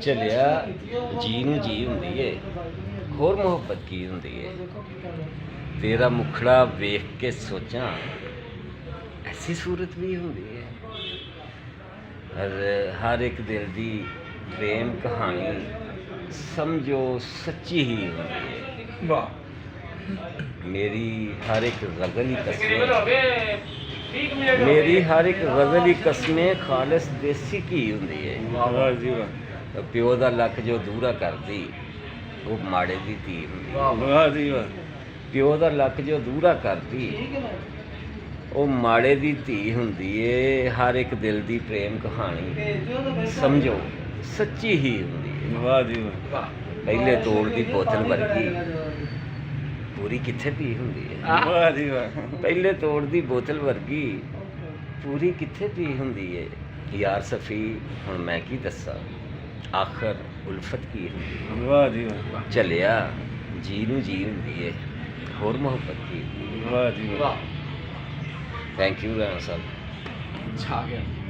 ਝੱਲਿਆ ਜੀ ਨੂੰ ਜੀ ਹੁੰਦੀ ਏ, ਹੋਰ ਮੁਹੱਬਤ ਕੀ ਹੁੰਦੀ ਏ। ਤੇਰਾ ਮੁਖੜਾ ਵੇਖ ਕੇ ਸੋਚਾਂ ਐਸੀ ਸੂਰਤ ਵੀ ਹੁੰਦੀ ਏ। ਹਰ ਇੱਕ ਦਿਲ ਦੀ ਪ੍ਰੇਮ ਕਹਾਣੀ ਸਮਝੋ ਸੱਚੀ ਹੀ ਹੁੰਦੀ ਏ। ਵਾਹ ਮੇਰੀ ਹਰ ਇੱਕ ਗਜ਼ਲ ਹੀ ਕਸਮੇ ਮੇਰੀ ਹਰ ਇੱਕ ਗਜ਼ਲ ਹੀ ਕਸਮੇ ਖਾਲਿਸ ਦੇਸੀ ਘੀ ਹੁੰਦੀ ਏ। ਵਾਹ ਜੀ ਵਾਹ ਪਿਓ ਦਾ ਲੱਕ ਜੋ ਦੂਰਾ ਕਰਦੀ ਉਹ ਮਾੜੇ ਦੀ ਧੀ ਹੁੰਦੀ ਏ। ਵਾਹ ਜੀ ਵਾਹ ਪਿਓ ਦਾ ਲੱਕ ਜੋ ਦੂਰਾ ਕਰਦੀ ਉਹ ਮਾੜੇ ਦੀ ਧੀ ਹੁੰਦੀ ਏ। ਹਰ ਇੱਕ ਦਿਲ ਦੀ ਪ੍ਰੇਮ ਕਹਾਣੀ ਸਮਝੋ ਸੱਚੀ ਹੀ ਹੁੰਦੀ ਏ। ਵਾਹ ਜੀ ਵਾਹ ਪਹਿਲੇ ਤੋੜ ਦੀ ਬੋਤਲ ਵਰਗੀ ਪੂਰੀ ਕਿੱਥੇ ਪੀ ਹੁੰਦੀ ਹੈ। ਵਾਹ ਜੀ ਵਾਹ ਪਹਿਲੇ ਤੋੜ ਦੀ ਬੋਤਲ ਵਰਗੀ ਪੂਰੀ ਕਿੱਥੇ ਪੀ ਹੁੰਦੀ ਏ। ਯਾਰ ਸਫੀ ਹੁਣ ਮੈਂ ਕੀ ਦੱਸਾਂ ਆਖਰ ਉਲਫਤ ਕੀ ਹੁੰਦੀ ਵਾਹ ਜੀ ਵਾਹ ਹੈ। ਝੱਲਿਆ ਜੀ ਨੂੰ ਜੀ ਹੁੰਦੀ ਏ, ਹੋਰ ਮੁਹੱਬਤ ਕੀ ਹੁੰਦੀ ਵਾਹ ਜੀ ਵਾਹ ਹੈ। ਥੈਂਕ ਯੂ ਰਾਣਾ ਸਾਹਿਬ। ਛਾ ਗਿਆ